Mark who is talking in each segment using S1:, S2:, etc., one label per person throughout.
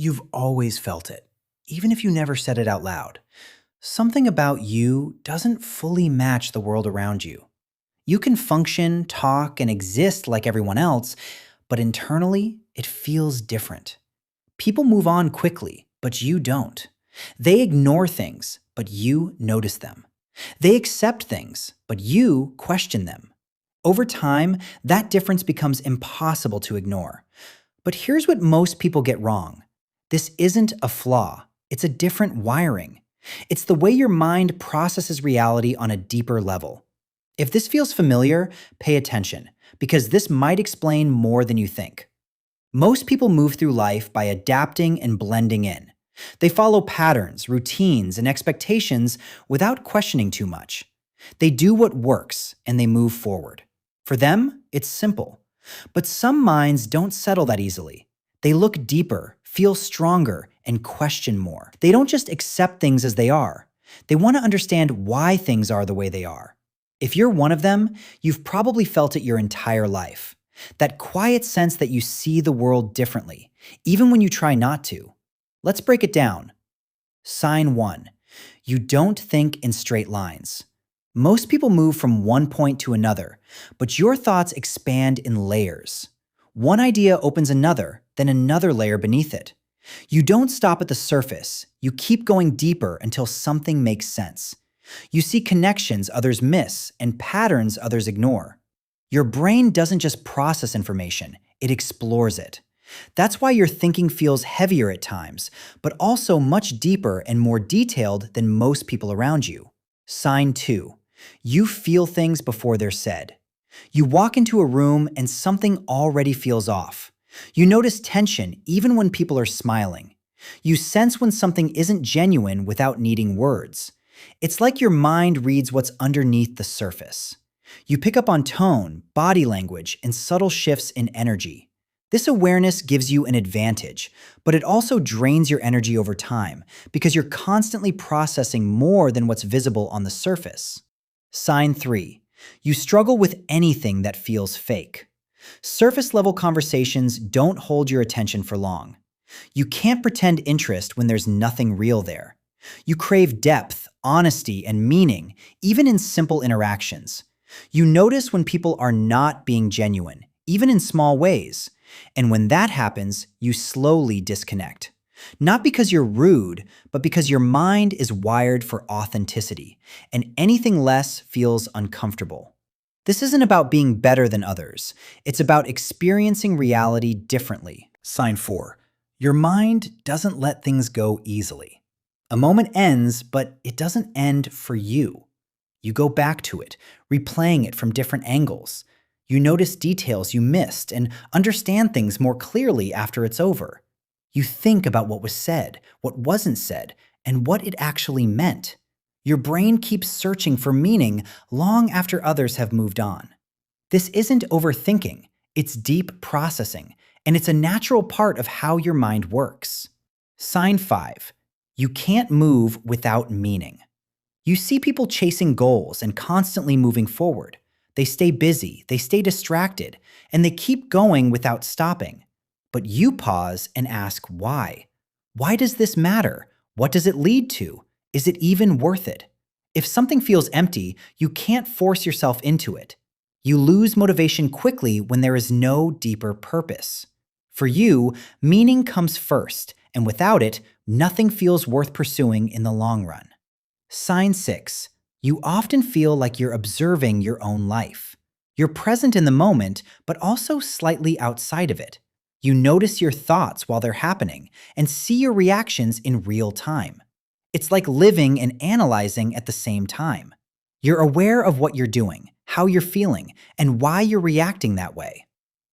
S1: You've always felt it, even if you never said it out loud. Something about you doesn't fully match the world around you. You can function, talk, and exist like everyone else, but internally, it feels different. People move on quickly, but you don't. They ignore things, but you notice them. They accept things, but you question them. Over time, that difference becomes impossible to ignore. But here's what most people get wrong. This isn't a flaw, it's a different wiring. It's the way your mind processes reality on a deeper level. If this feels familiar, pay attention, because this might explain more than you think. Most people move through life by adapting and blending in. They follow patterns, routines, and expectations without questioning too much. They do what works and they move forward. For them, it's simple. But some minds don't settle that easily. They look deeper, feel stronger, and question more. They don't just accept things as they are. They want to understand why things are the way they are. If you're one of them, you've probably felt it your entire life. That quiet sense that you see the world differently, even when you try not to. Let's break it down. Sign 1. You don't think in straight lines. Most people move from one point to another, but your thoughts expand in layers. One idea opens another, then another layer beneath it. You don't stop at the surface. You keep going deeper until something makes sense. You see connections others miss and patterns others ignore. Your brain doesn't just process information, it explores it. That's why your thinking feels heavier at times, but also much deeper and more detailed than most people around you. Sign 2. You feel things before they're said. You walk into a room and something already feels off. You notice tension even when people are smiling. You sense when something isn't genuine without needing words. It's like your mind reads what's underneath the surface. You pick up on tone, body language, and subtle shifts in energy. This awareness gives you an advantage, but it also drains your energy over time because you're constantly processing more than what's visible on the surface. Sign 3. You struggle with anything that feels fake. Surface-level conversations don't hold your attention for long. You can't pretend interest when there's nothing real there. You crave depth, honesty, and meaning, even in simple interactions. You notice when people are not being genuine, even in small ways. And when that happens, you slowly disconnect. Not because you're rude, but because your mind is wired for authenticity, and anything less feels uncomfortable. This isn't about being better than others. It's about experiencing reality differently. Sign 4. Your mind doesn't let things go easily. A moment ends, but it doesn't end for you. You go back to it, replaying it from different angles. You notice details you missed and understand things more clearly after it's over. You think about what was said, what wasn't said, and what it actually meant. Your brain keeps searching for meaning long after others have moved on. This isn't overthinking, it's deep processing, and it's a natural part of how your mind works. Sign 5. You can't move without meaning. You see people chasing goals and constantly moving forward. They stay busy, they stay distracted, and they keep going without stopping. But you pause and ask why. Why does this matter? What does it lead to? Is it even worth it? If something feels empty, you can't force yourself into it. You lose motivation quickly when there is no deeper purpose. For you, meaning comes first, and without it, nothing feels worth pursuing in the long run. Sign 6. You often feel like you're observing your own life. You're present in the moment, but also slightly outside of it. You notice your thoughts while they're happening and see your reactions in real time. It's like living and analyzing at the same time. You're aware of what you're doing, how you're feeling, and why you're reacting that way.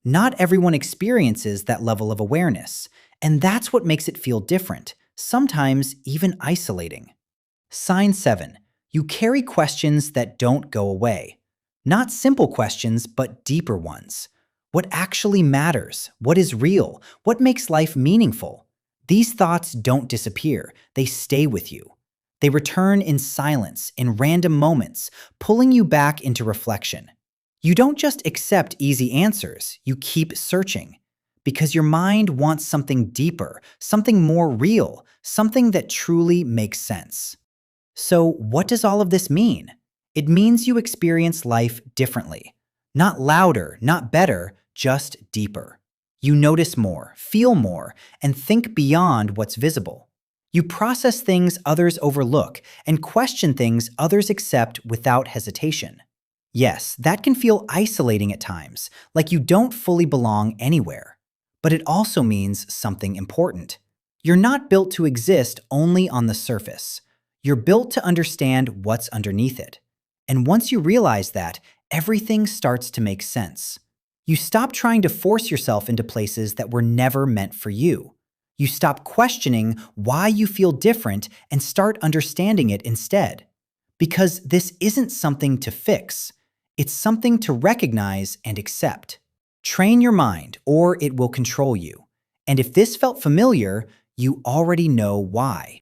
S1: Not everyone experiences that level of awareness, and that's what makes it feel different, sometimes even isolating. Sign 7. You carry questions that don't go away. Not simple questions, but deeper ones. What actually matters? What is real? What makes life meaningful? These thoughts don't disappear, they stay with you. They return in silence, in random moments, pulling you back into reflection. You don't just accept easy answers, you keep searching. Because your mind wants something deeper, something more real, something that truly makes sense. So, what does all of this mean? It means you experience life differently. Not louder, not better, just deeper. You notice more, feel more, and think beyond what's visible. You process things others overlook and question things others accept without hesitation. Yes, that can feel isolating at times, like you don't fully belong anywhere. But it also means something important. You're not built to exist only on the surface. You're built to understand what's underneath it. And once you realize that, everything starts to make sense. You stop trying to force yourself into places that were never meant for you. You stop questioning why you feel different and start understanding it instead. Because this isn't something to fix, it's something to recognize and accept. Train your mind, or it will control you. And if this felt familiar, you already know why.